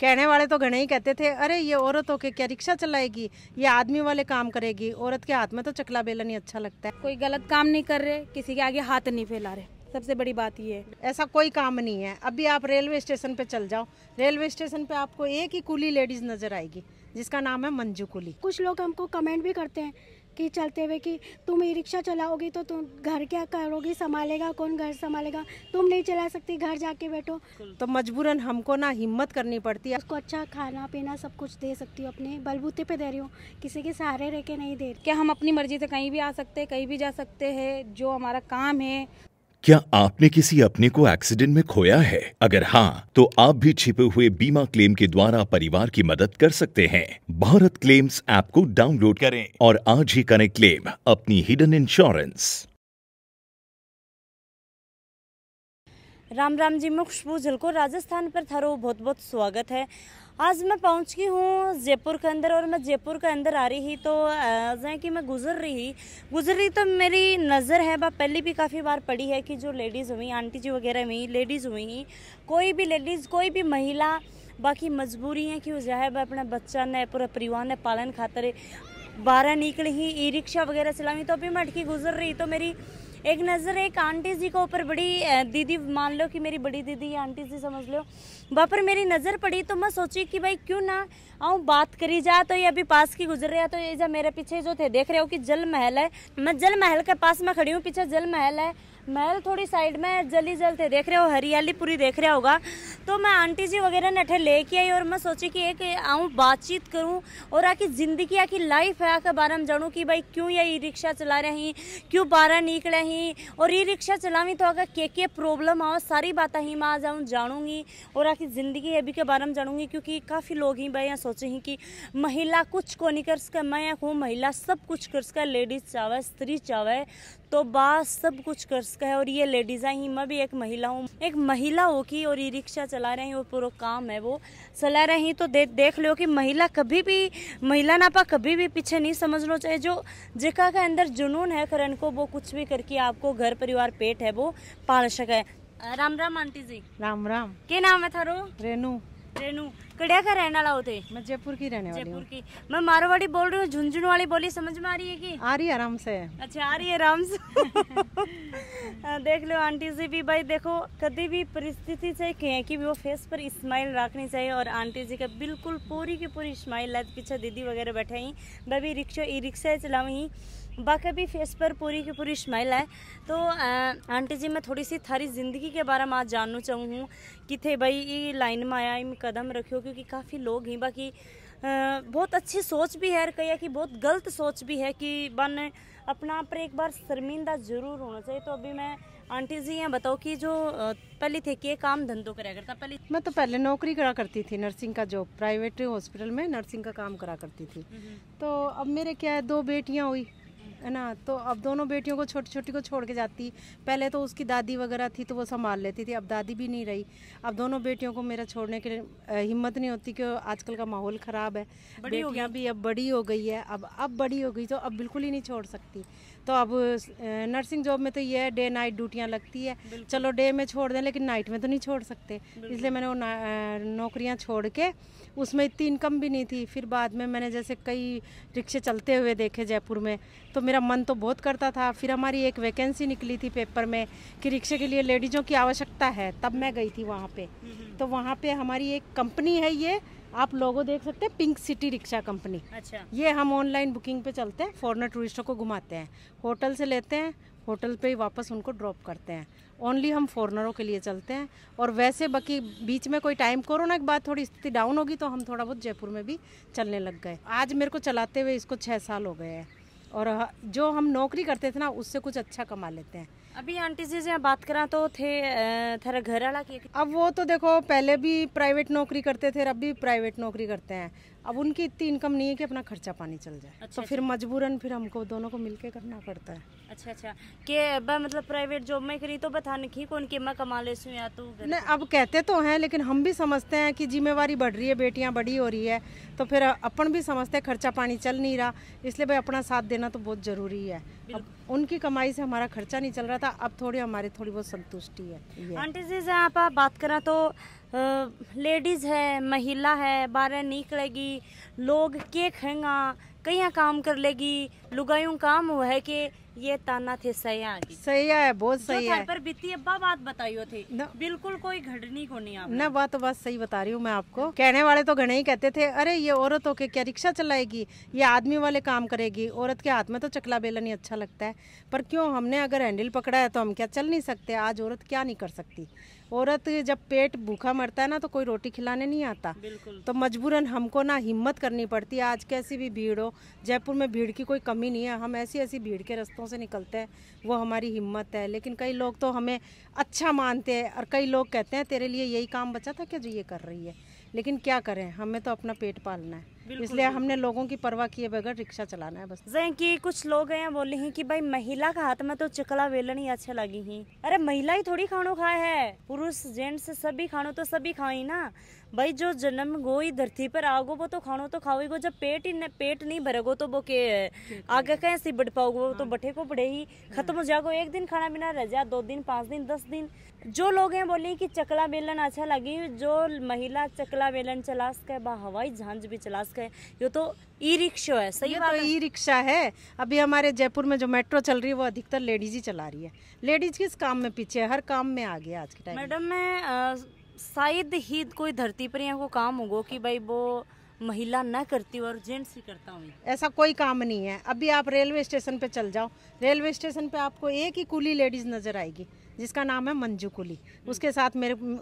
कहने वाले तो घने ही कहते थे, अरे ये औरत होके क्या रिक्शा चलाएगी, ये आदमी वाले काम करेगी, औरत के हाथ में तो चकला बेलन ही अच्छा लगता है। कोई गलत काम नहीं कर रहे, किसी के आगे हाथ नहीं फैला रहे, सबसे बड़ी बात ये है। ऐसा कोई काम नहीं है। अभी आप रेलवे स्टेशन पे चल जाओ, रेलवे स्टेशन पे आपको एक ही कुली लेडीज नजर आएगी जिसका नाम है मंजू कुली। कुछ लोग हमको कमेंट भी करते हैं कि चलते हुए कि तुम ई रिक्शा चलाओगी तो तुम घर क्या करोगी, संभालेगा कौन, घर संभालेगा, तुम नहीं चला सकती, घर जाके बैठो। तो मजबूरन हमको ना हिम्मत करनी पड़ती है। उसको अच्छा खाना पीना सब कुछ दे सकती हूँ, अपने बलबूते पे दे रही हूँ, किसी के सहारे रह के नहीं दे रही। क्या हम अपनी मर्जी से कहीं भी आ सकते हैं, कहीं भी जा सकते हैं, जो हमारा काम है। क्या आपने किसी अपने को एक्सीडेंट में खोया है? अगर हाँ, तो आप भी छिपे हुए बीमा क्लेम के द्वारा परिवार की मदद कर सकते हैं। भारत क्लेम्स ऐप को डाउनलोड करें और आज ही करें क्लेम अपनी हिडन इंश्योरेंस। राम राम जी, मैं खुशबू झलको राजस्थान पर थारो बहुत बहुत स्वागत है। आज मैं पहुंच गई हूँ जयपुर के अंदर, और मैं जयपुर के अंदर आ रही ही तो जैसे कि मैं गुजर रही तो मेरी नज़र है वह पहले भी काफ़ी बार पड़ी है कि जो लेडीज़ हुई, आंटी जी वगैरह हुई, लेडीज़ हुई, कोई भी लेडीज़, कोई भी महिला, बाकी मजबूरी है कि वो जो है वह अपने बच्चा ने, पूरा परिवार ने पालन खातर बारह निकली ही ई रिक्शा वगैरह चलावी। तो अभी मैं अटकी गुजर रही तो मेरी एक नज़र एक आंटी जी के ऊपर, बड़ी दीदी मान लो कि मेरी बड़ी दीदी या आंटी जी समझ लो, वहाँ पर मेरी नज़र पड़ी। तो मैं सोची कि भाई क्यों ना आऊँ, बात करी जा। तो ये अभी पास की गुजर रहा है, तो ये जब मेरे पीछे जो थे देख रहे हो कि जल महल है, मैं जल महल के पास में खड़ी हूँ, पीछे जल महल है, महल थोड़ी साइड में जली जल थे देख रहे हो, हरियाली पूरी देख रहा होगा। तो मैं आंटी जी वगैरह नठे लेके आई और मैं सोची कि एक आऊँ, बातचीत करूँ और आकी ज़िंदगी, आकी लाइफ है आके बारे में जानूँ कि भाई क्यों ये ई रिक्शा चला रही, क्यों बारह निकले ही, और ई रिक्शा चलावी तो अगर के प्रॉब्लम आओ, सारी बातें ही मैं आ जाऊँ जानूँगी और आकी ज़िंदगी अभी के बारे में जानूँगी। क्योंकि काफ़ी लोग ही भाई यहाँ सोचे ही कि महिला कुछ को नहीं कर सके, मैं हूँ महिला, सब कुछ कर सके, लेडीज़ चाहे, स्त्री चाहे तो बात सब कुछ कर सका है। और ये लेडीज़ ही, मैं भी एक महिला हूँ, एक महिला हो की और ई रिक्शा चला रही और पूरा काम है वो चला रही। तो देख लो कि महिला कभी भी, महिला ना पा कभी भी पीछे नहीं समझना चाहिए। जो जिका के अंदर जुनून है करन को, वो कुछ भी करके आपको घर परिवार पेट है वो पाल सके। राम राम आंटी जी। राम राम। क्या नाम है थारो? रेनू। रेनू, कड़िया का रहने वाला होते? मैं जयपुर की रहने वाली हूँ। जयपुर की। मैं मारवाड़ी बोल रही हूँ, झुंझुनू वाली बोली समझ में आ रही है कि? आ रही है आराम से। अच्छा, आ रही है आराम से। देख लो आंटी जी भी भाई, देखो कभी भी परिस्थिति से कहें कि वो फेस पर स्माइल रखनी चाहिए, और आंटी जी का बिल्कुल पूरी की पूरी स्माइल है। पीछे दीदी वगैरह बैठे ही, वह भी ई रिक्शा चलावी, बाकी भी फेस पर पूरी की पूरी स्माइल है। तो आंटी जी, मैं थोड़ी सी थारी ज़िंदगी के बारे में आज जानना चाहूँ कि थे भाई ये लाइन में आया, में कदम रखियो, क्योंकि काफ़ी लोग ही बाकी बहुत अच्छी सोच भी है, कहीं कि बहुत गलत सोच भी है कि बन अपना पर एक बार शर्मिंदा जरूर होना चाहिए। तो अभी मैं आंटी जी यहाँ बताओ कि जो पहले थे कि काम धंधो करा करता? मैं तो पहले नौकरी करा करती थी, नर्सिंग का जॉब, प्राइवेट हॉस्पिटल में नर्सिंग का काम करा करती थी। तो अब मेरे क्या है, दो बेटियाँ हुई है ना, तो अब दोनों बेटियों को, छोटी छोटी को छोड़ के जाती। पहले तो उसकी दादी वगैरह थी तो वो संभाल लेती थी, अब दादी भी नहीं रही। अब दोनों बेटियों को मेरा छोड़ने के लिए हिम्मत नहीं होती, क्योंकि आजकल का माहौल ख़राब है। बेटियां भी अब बड़ी हो गई है, अब बड़ी हो गई तो अब बिल्कुल ही नहीं छोड़ सकती। तो अब नर्सिंग जॉब में तो ये है, डे नाइट ड्यूटियाँ लगती है, चलो डे में छोड़ दें लेकिन नाइट में तो नहीं छोड़ सकते। इसलिए मैंने वो नौकरियाँ छोड़ के, उसमें इतनी इनकम भी नहीं थी। फिर बाद में मैंने जैसे कई रिक्शे चलते हुए देखे जयपुर में, तो मेरा मन तो बहुत करता था। फिर हमारी एक वैकेंसी निकली थी पेपर में कि रिक्शे के लिए लेडीज़ों की आवश्यकता है, तब मैं गई थी वहाँ पे। तो वहाँ पे हमारी एक कंपनी है, ये आप लोगो देख सकते हैं, पिंक सिटी रिक्शा कंपनी। अच्छा। ये हम ऑनलाइन बुकिंग पे चलते हैं, फॉरेनर टूरिस्टों को घुमाते हैं, होटल से लेते हैं, होटल पे ही वापस उनको ड्रॉप करते हैं। ओनली हम फॉरेनरों के लिए चलते हैं। और वैसे बाकी बीच में कोई टाइम, कोरोना के बाद थोड़ी स्थिति डाउन होगी तो हम थोड़ा बहुत जयपुर में भी चलने लग गए। आज मेरे को चलाते हुए इसको 6 साल हो गए हैं, और जो हम नौकरी करते थे ना उससे कुछ अच्छा कमा लेते हैं। अभी आंटी जी से बात करा तो थे थारा घर वाला की? अब वो तो देखो, पहले भी प्राइवेट नौकरी करते थे, अब भी प्राइवेट नौकरी करते हैं। अब उनकी इतनी इनकम नहीं है कि अपना खर्चा पानी चल जाए। अच्छा, तो फिर मजबूरन फिर हमको दोनों को मिलके करना पड़ता है। अच्छा अच्छा, के मतलब प्राइवेट जॉब में करी तो बता नहीं कौन के मैं कमा ले या तो नहीं, अब कहते तो हैं लेकिन हम भी समझते हैं कि जिम्मेवारी बढ़ रही है, बेटियां बड़ी हो रही है, तो फिर अपन भी समझते हैं खर्चा पानी चल नहीं रहा, इसलिए भाई अपना साथ देना तो बहुत ज़रूरी है। अब उनकी कमाई से हमारा खर्चा नहीं चल रहा था, अब थोड़ी बहुत संतुष्टि है। आंटी जी से आप बात करा तो लेडीज है, महिला है, बाहर निकलेगी, लोग के खेंगा, कहीं काम कर लेगी, लुगायूं काम हुआ है कि ये ताना थे सही है, बहुत सही है। पर बीती अब्बा बात बताइयो थी, बिल्कुल कोई घड़नी को नहीं। आप ना बात सही बता रही हूँ मैं आपको। कहने वाले तो घने ही कहते थे, अरे ये औरत होके क्या रिक्शा चलाएगी, ये आदमी वाले काम करेगी, औरत के हाथ में तो चकला बेलन ही अच्छा लगता है। पर क्यों, हमने अगर हैंडल पकड़ा है तो हम क्या चल नहीं सकते? आज औरत क्या नहीं कर सकती? औरत जब पेट भूखा मरता है ना तो कोई रोटी खिलाने नहीं आता, तो मजबूरन हमको ना हिम्मत करनी पड़ती है। आज कैसी भी भीड़ हो, जयपुर में भीड़ की कोई कमी नहीं है, हम ऐसी भीड़ के रास्तों से निकलते हैं, वो हमारी हिम्मत है। लेकिन कई लोग तो हमें अच्छा मानते हैं और कई लोग कहते हैं तेरे लिए यही काम बचा था क्या जो ये कर रही है। लेकिन क्या करें, हमें तो अपना पेट पालना है, इसलिए हमने लोगों की परवाह किए बगैर रिक्शा चलाना है बस। कि कुछ लोग हैं बोले हैं कि भाई महिला का हाथ में तो चकला वेलन ही अच्छा लगी ही। अरे महिला ही थोड़ी खानो खाए है, पुरुष जेंट्स सभी खानो तो सभी खाई ना भाई। जो जन्म गो ही धरती पर आगो वो तो खानो तो खाओ गो। जब पेट नहीं भरेगो तो वो के आगे कैसे बढ़ पाओगे? वो तो बठे को बढ़े ही खत्म हो जाएगो। एक दिन खाना पीना रह जा, 2 दिन 5 दिन 10 दिन। जो लोग हैं बोले कि चकला बेलन अच्छा लगी, जो महिला चकला बेलन चला सके, हवाई जहाज भी चला सके, ये तो ई रिक्शा है। सही बात है, ई रिक्शा है। अभी हमारे जयपुर में जो मेट्रो चल रही है वो अधिकतर लेडीज ही चला रही है। लेडीज किस काम में पीछे है, हर काम में आगे आज के टाइम। मैडम मैं शायद ही कोई धरती पर यहाँ को काम होगा कि भाई वो महिला ना करती और जेंट्स ही करता हूँ, ऐसा कोई काम नहीं है। अभी आप रेलवे स्टेशन पे चल जाओ, रेलवे स्टेशन पे आपको एक ही कुली लेडीज नजर आएगी जिसका नाम है मंजू कुली। उसके साथ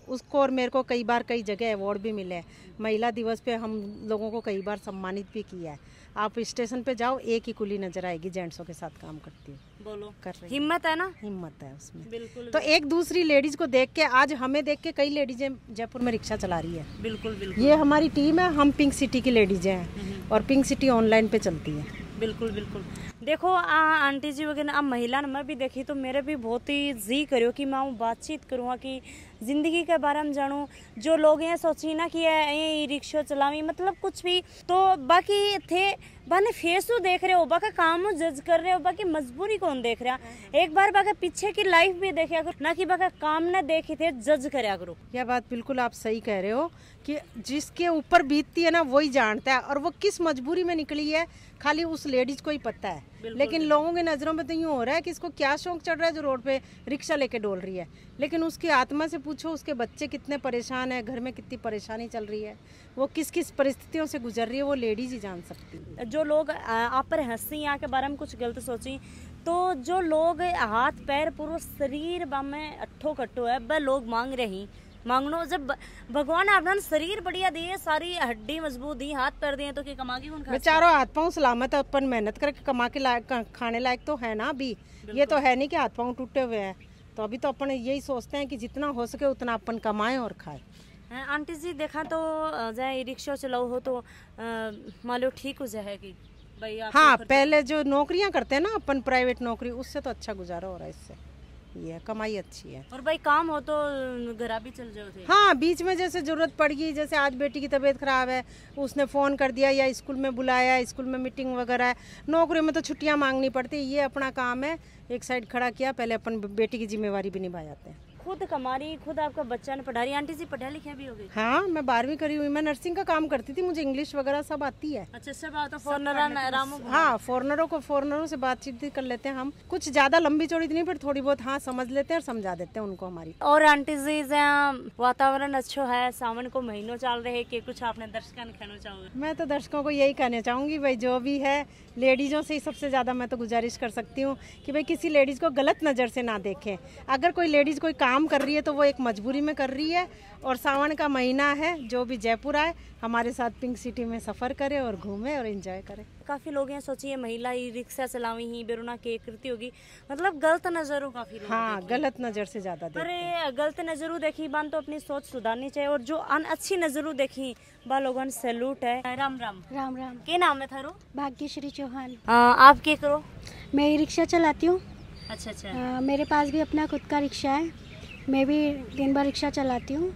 उसको और मेरे को कई बार कई जगह अवार्ड भी मिले हैं। महिला दिवस पे हम लोगों को कई बार सम्मानित भी किया है। आप स्टेशन पे जाओ, एक ही कुली नजर आएगी जेंट्सों के साथ काम करती है। बोलो, कर रही हिम्मत है ना, हिम्मत है उसमें बिल्कुल। तो एक दूसरी लेडीज को देख के, आज हमें देख के कई लेडीजें जयपुर में रिक्शा चला रही है। बिल्कुल बिल्कुल। ये हमारी टीम है, हम पिंक सिटी की लेडीज हैं और पिंक सिटी ऑनलाइन पे चलती है। बिल्कुल बिल्कुल। देखो आंटी जी वगैरह महिला में भी देखी तो मेरे भी बहुत ही जी करो कि मैं बातचीत करूँगा कि जिंदगी के बारे में जानूँ। जो लोग हैं सोची ना कि ये रिक्शा चलावी मतलब कुछ भी, तो बाकी थे बाने फेसू देख रहे हो, बाका काम जज कर रहे हो, बाकी मजबूरी कौन देख रहा। एक बार बाका पीछे की लाइफ भी देखा करो ना कि बाका काम ना देखे थे जज करया करो। यह बात बिल्कुल आप सही कह रहे हो कि जिसके ऊपर बीतती है ना वही जानता है, और वो किस मजबूरी में निकली है खाली उस लेडीज को ही पता है। लेकिन लोगों की नजरों में तो यूँ हो रहा है कि इसको क्या शौक चढ़ रहा है जो रोड पे रिक्शा लेके डोल रही है। लेकिन उसकी आत्मा से पूछो, उसके बच्चे कितने परेशान है, घर में कितनी परेशानी चल रही है, वो किस किस परिस्थितियों से गुजर रही है, वो लेडीज ही जान सकती है। जो लोग आप पर हंसी यहाँ के बारे में कुछ गलत सोची, तो जो लोग हाथ पैर पूरा शरीर में अट्ठो कट्टो है वह लोग मांग रहे मांगनो। जब भगवान आपने शरीर बढ़िया दिए, सारी हड्डी मजबूत दी, हाथ पैर दिए, तो क्या कमा के कौन खा? बेचारो हाथ पाँव सलामत है, अपन मेहनत करके कमा के लायक खाने लायक तो है ना। अभी ये तो है नहीं कि हाथ पाँव टूटे हुए हैं, तो अभी तो अपन यही सोचते हैं कि जितना हो सके उतना अपन कमाएं और खाएं। आंटी जी देखा तो जाए रिक्शा चलाओ हो तो मान लो ठीक हो जाएगी भाई। हाँ, पहले जो नौकरियां करते हैं ना अपन, प्राइवेट नौकरी, उससे तो अच्छा गुजारा हो रहा है, इससे ये कमाई अच्छी है। और भाई काम हो तो घर भी चल जाओ थे। हाँ, बीच में जैसे जरूरत पड़ गई, जैसे आज बेटी की तबीयत खराब है, उसने फ़ोन कर दिया या स्कूल में बुलाया, स्कूल में मीटिंग वगैरह है। नौकरी में तो छुट्टियां मांगनी पड़ती, ये अपना काम है, एक साइड खड़ा किया, पहले अपन बेटी की जिम्मेवारी भी निभा जाते हैं। खुद कमा रही, खुद आपका बच्चा ने पढ़ा रही। आंटी जी पढ़ा लिखा भी हो गई? हाँ, मैं 12वीं करी हुई, मैं नर्सिंग का काम करती थी, मुझे इंग्लिश वगैरह सब आती है। अच्छा, सब आता। हाँ, फॉरनरों से बातचीत भी कर लेते हैं हम, कुछ ज्यादा लंबी चौड़ी नहीं, पर थोड़ी बहुत हाँ समझ लेते हैं और समझा देते हैं उनको हमारी। और आंटी जी वातावरण अच्छा है, सावन को महीनों चल रहे कि कुछ आपने दर्शकों ने कहना चाहोगे? मैं तो दर्शकों को यही कहना चाहूंगी भाई, जो भी है लेडीजों से ही सबसे ज्यादा मैं तो गुजारिश कर सकती हूँ कि भाई किसी लेडीज को गलत नजर से ना देखें। अगर कोई लेडीज कोई काम कर रही है तो वो एक मजबूरी में कर रही है, और सावन का महीना है, जो भी जयपुर आए हमारे साथ पिंक सिटी में सफर करे और घूमे और एंजॉय करे। काफी लोग हैं सोचिए महिला ही रिक्शा चलावी ही बेरुना के कृति होगी, मतलब गलत नजरों काफी लोग। हाँ, गलत नजर से ज्यादा देखते हैं। अरे गलत नजरों देखी बान तो अपनी सोच सुधारनी चाहिए, और जो अच्छी नजरों देखी बा लोगन सैल्यूट है। राम राम। राम राम। के नाम है थारो? भाग्यश्री चौहान। आप क्या करो? मैं ई रिक्शा चलाती हूँ। अच्छा अच्छा। मेरे पास भी अपना खुद का रिक्शा है, मैं भी दिन भर रिक्शा चलाती हूँ।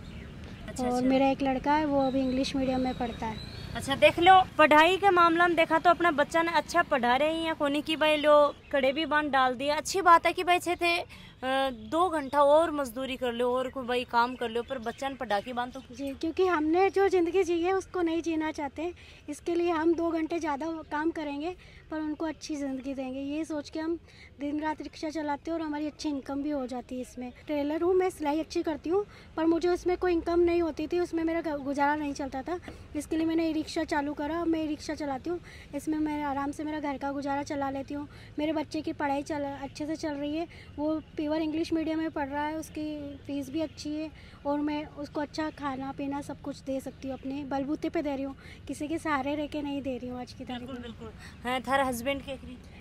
अच्छा, और मेरा एक लड़का है, वो अभी इंग्लिश मीडियम में पढ़ता है। अच्छा, देख लो पढ़ाई के मामला में देखा तो अपना बच्चा ने अच्छा पढ़ा रहे हैं, कोनी की भाई लो कड़े भी बांध डाल दिया, अच्छी बात है कि भाई थे 2 घंटा और मजदूरी कर लो और कोई भाई काम कर लो, पर बच्चा ने पटाखी बांध तो जी, क्योंकि हमने जो ज़िंदगी जी है उसको नहीं जीना चाहते, इसके लिए हम 2 घंटे ज़्यादा काम करेंगे पर उनको अच्छी ज़िंदगी देंगे, ये सोच के हम दिन रात रिक्शा चलाते हैं और हमारी अच्छी इनकम भी हो जाती है। इसमें टेलर हूँ मैं, सिलाई अच्छी करती हूँ, पर मुझे उसमें कोई इनकम नहीं होती थी, उसमें मेरा गुजारा नहीं चलता था, इसके लिए मैंने ई रिक्शा चालू करा। मैं ई रिक्शा चलाती हूँ, इसमें मैं आराम से मेरा घर का गुजारा चला लेती हूँ। मेरे बच्चे की पढ़ाई अच्छे से चल रही है, वो प्योर इंग्लिश मीडियम में पढ़ रहा है, उसकी फ़ीस भी अच्छी है और मैं उसको अच्छा खाना पीना सब कुछ दे सकती हूँ, अपने बलबूते पे दे रही हूँ, किसी के सहारे रह के नहीं दे रही हूँ आज की तारीख में। बिल्कुल हाँ। थारा हस्बैंड के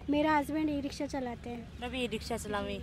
मेरा हस्बैंड ई रिक्शा चलाते हैं। मैं भी ई रिक्शा चलावी।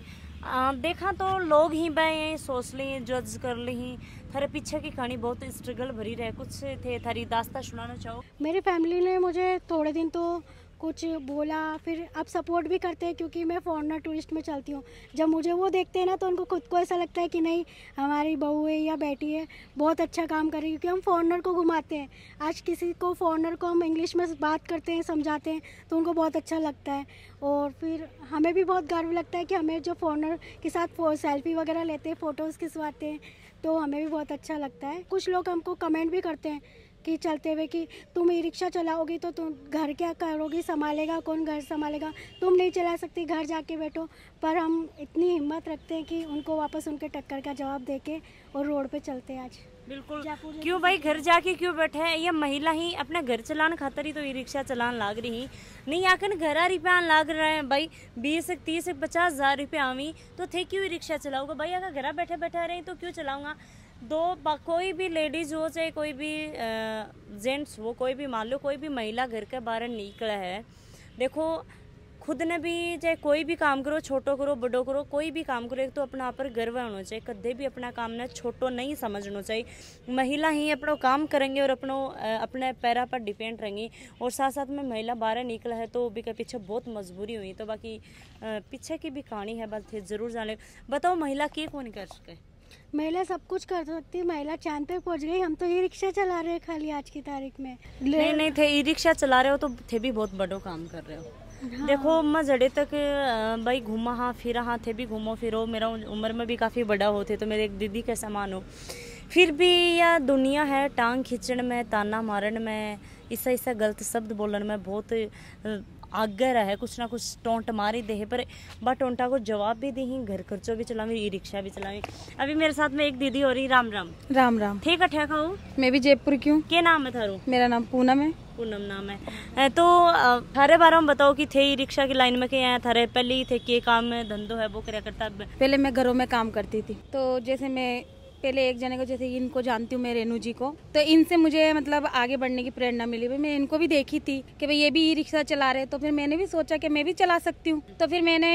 देखा तो लोग ही बे सोच ली जज कर ली, थारे पीछे की कहानी बहुत स्ट्रगल भरी रहे, कुछ थे थारी दास्ता सुनाना चाहो? मेरी फैमिली ने मुझे थोड़े दिन तो कुछ बोला, फिर अब सपोर्ट भी करते हैं क्योंकि मैं फॉरेनर टूरिस्ट में चलती हूँ। जब मुझे वो देखते हैं ना तो उनको खुद को ऐसा लगता है कि नहीं हमारी बहू है या बेटी है बहुत अच्छा काम कर रही है, क्योंकि हम फॉरेनर को घुमाते हैं। आज किसी को फॉरेनर को हम इंग्लिश में बात करते हैं, समझाते हैं तो उनको बहुत अच्छा लगता है और फिर हमें भी बहुत गर्व लगता है कि हमें जो फॉरेनर के साथ सेल्फी वगैरह लेते हैं, फ़ोटोज़ खिंचवाते हैं तो हमें भी बहुत अच्छा लगता है। कुछ लोग हमको कमेंट भी करते हैं कि चलते हुए कि तुम ई रिक्शा चलाओगी तो तुम घर क्या करोगी, संभालेगा कौन, घर संभालेगा, तुम नहीं चला सकती, घर जाके बैठो। पर हम इतनी हिम्मत रखते हैं कि उनको वापस उनके टक्कर का जवाब देके और रोड पे चलते हैं आज। बिल्कुल, क्यों भाई घर जाके क्यों बैठे हैं? ये महिला ही अपना घर चलाने खातर ही तो ई रिक्शा चलान लाग रही, नहीं आकर घर आ रुपया लाग रहे हैं भाई 20 30 50 हज़ार रुपया आवी तो थे क्यों ई रिक्शा चलाऊंगा भाई? अगर घर बैठे बैठे रहे तो क्यों चलाऊंगा? कोई भी लेडीज़ हो चाहे कोई भी जेंट्स हो, कोई भी मान लो कोई भी महिला घर के बाहर निकला है, देखो खुद ने भी चाहे कोई भी काम करो, छोटो करो बड़ो करो, कोई भी काम करो, एक तो अपना पर गर्व होना चाहिए, कदे भी अपना काम ने छोटो नहीं समझना चाहिए। महिला ही अपना काम करेंगे और अपने पैरा पर डिपेंड रहेंगी और साथ साथ में महिला बाहर निकला है तो भी के पीछे बहुत मजबूरी हुई, तो बाकी पीछे की भी कहानी है, बस ज़रूर जाने। बताओ महिला क्या कौन कर सके? महिला सब कुछ कर सकती है, महिला चांद पे पहुंच गई, हम तो ई रिक्शा चला रहे हैं खाली आज की तारीख में। नहीं थे ई रिक्शा चला रहे हो तो थे भी बहुत बड़ो काम कर रहे हो। हाँ। देखो मैं जड़े तक भाई घूमा हाँ फिरा हाँ, थे भी घूमो फिरो, मेरा उम्र में भी काफ़ी बड़ा होते तो मेरे एक दीदी के समान हो, फिर भी यह दुनिया है टांग खींचने में, ताना मारन में, ऐसा गलत शब्द बोलन में बहुत आगे रहे, कुछ ना कुछ टोंट मारी दे, पर बा टोंटा को जवाब भी दी, घर खर्चो भी चलावी, ई रिक्शा भी चलावी। अभी मेरे साथ में एक दीदी हो रही। राम राम। राम राम। ठीक है हो? मैं भी जयपुर की हूँ। क्या नाम है थारो? मेरा नाम पूनम है। पूनम नाम है। तो थारे बारे में बताओ कि थे ई रिक्शा की लाइन में क्या है, थारे पहले ही थे के काम में धंधो है वो क्या करता? पहले मैं घरों में काम करती थी, तो जैसे मैं पहले एक जने को, जैसे इनको जानती हूँ मैं, रेनू जी को, तो इनसे मुझे मतलब आगे बढ़ने की प्रेरणा मिली। भाई मैं इनको भी देखी थी कि भाई ये भी ई रिक्शा चला रहे, तो फिर मैंने भी सोचा कि मैं भी चला सकती हूँ, तो फिर मैंने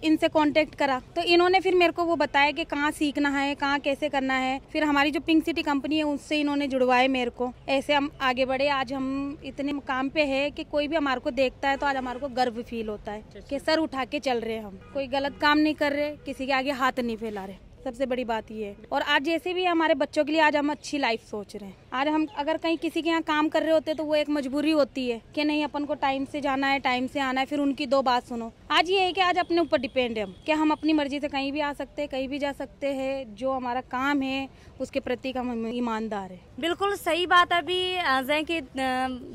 इनसे कांटेक्ट करा, तो इन्होंने फिर मेरे को वो बताया कि कहाँ सीखना है, कहाँ कैसे करना है। फिर हमारी जो पिंक सिटी कंपनी है उससे इन्होंने जुड़वाए मेरे को, ऐसे हम आगे बढ़े। आज हम इतने काम पे है कि कोई भी हमारे को देखता है तो आज हमारे को गर्व फील होता है कि सर उठा के चल रहे हैं, हम कोई गलत काम नहीं कर रहे, किसी के आगे हाथ नहीं फैला रहे, सबसे बड़ी बात ये है। और आज जैसे भी हमारे बच्चों के लिए आज हम अच्छी लाइफ सोच रहे हैं। आज हम अगर कहीं किसी के यहाँ काम कर रहे होते तो वो एक मजबूरी होती है कि नहीं अपन को टाइम से जाना है, टाइम से आना है, फिर उनकी 2 बात सुनो। आज ये है कि आज अपने ऊपर डिपेंड है हम, कि हम अपनी मर्जी से कहीं भी आ सकते हैं, कहीं भी जा सकते हैं, जो हमारा काम है उसके प्रति हम ईमानदार है। बिल्कुल सही बात है। अभी जैसे कि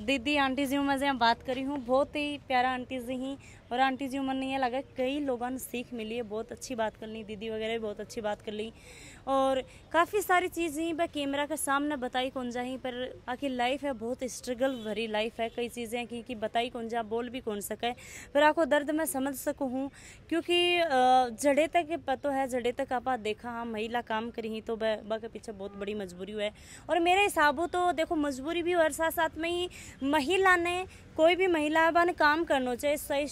दीदी आंटी जी मैं बात करी हूँ, बहुत ही प्यारा आंटी जी ही, और आंटी जी मन ये लगा कई लोगों ने सीख मिली है, बहुत अच्छी बात कर ली, दीदी वगैरह भी बहुत अच्छी बात कर ली, और काफ़ी सारी चीज़ यहीं पर कैमरा के सामने बताई कौन जा ही, पर आखिर लाइफ है बहुत स्ट्रगल भरी लाइफ है, कई चीज़ें कि बताई कौन जा, बोल भी कौन सके, पर आपको दर्द मैं समझ सकूँ हूँ, क्योंकि जड़े तक पता है, जड़े तक आप देखा हाँ महिला काम करी ही तो बा के पीछे बहुत बड़ी मजबूरी है। और मेरे हिसाबों तो देखो मजबूरी भी और साथ साथ में ही महिला ने, कोई भी महिला ने काम करना चाहिए सही।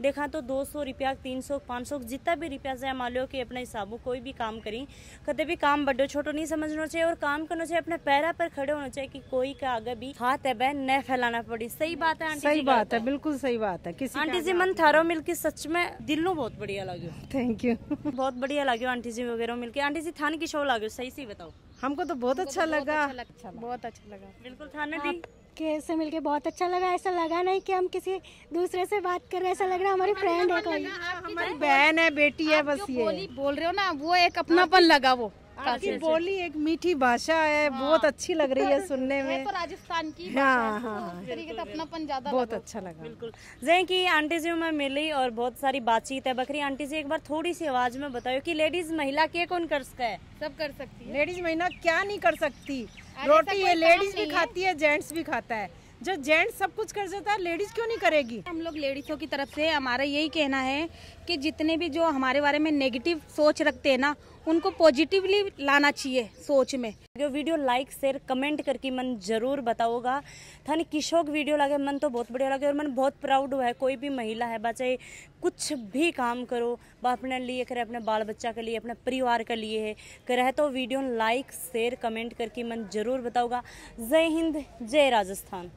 देखा तो 200 रुपया 300 500 जितना भी रुपया से मान लो कि अपने हिसाबों कोई भी काम करी, कदे भी काम बड़ो छोटो नहीं समझना चाहिए, और काम करना चाहिए अपने पैरा पर खड़े होना चाहिए कि कोई का आगे भी हाथ है बह न फैलाना पड़ी। सही बात है आंटी? सही बात है, बिल्कुल सही बात है। किसी आंटी जी मन थारो मिलके सच में दिल बहुत बढ़िया लगे। Thank you. बहुत बढ़िया लगे आंटी जी वगैरह मिलके। आंटी जी थाने की शो लगे सही से बताओ? हमको तो बहुत अच्छा लगा, बहुत अच्छा लगा। बिल्कुल थाने थी के से मिलके बहुत अच्छा लगा। ऐसा लगा नहीं कि हम किसी दूसरे से बात कर रहे हैं, ऐसा लग रहा है हमारी फ्रेंड है कोई, हमारी बहन है, बेटी है, बस ये बोल रहे हो ना, वो एक अपनापन लगा। वो आपकी बोली एक मीठी भाषा है, बहुत अच्छी लग रही है सुनने में। तो राजस्थान की हाँ हाँ, तरीके से अपनापन ज्यादा बहुत अच्छा लगा। बिल्कुल जैसे कि आंटी जी मैं मिली और बहुत सारी बातचीत है बकरी। आंटी जी एक बार थोड़ी सी आवाज में बताओ कि लेडीज महिला के कौन कर सकता है? सब कर सकती है। लेडीज महिला क्या नहीं कर सकती, रोटी ये लेडीज भी खाती है, जेंट्स भी खाता है। जो जेंट्स सब कुछ कर सकता है, लेडीज क्यों नहीं करेगी? हम लोग लेडीज़ों की तरफ से हमारा यही कहना है कि जितने भी जो हमारे बारे में नेगेटिव सोच रखते हैं ना, उनको पॉजिटिवली लाना चाहिए सोच में। जो वीडियो लाइक शेयर कमेंट करके मन जरूर बताओगा। थाने किशोक वीडियो लगे मन तो बहुत बढ़िया लगे और मन बहुत प्राउड हुआ है। कोई भी महिला है बच्चे कुछ भी काम करो वह अपने लिए करे, अपने बाल बच्चा के लिए, अपने परिवार के लिए है करे, तो वीडियो लाइक शेयर कमेंट करके मन जरूर बताओगा। जय हिंद, जय राजस्थान।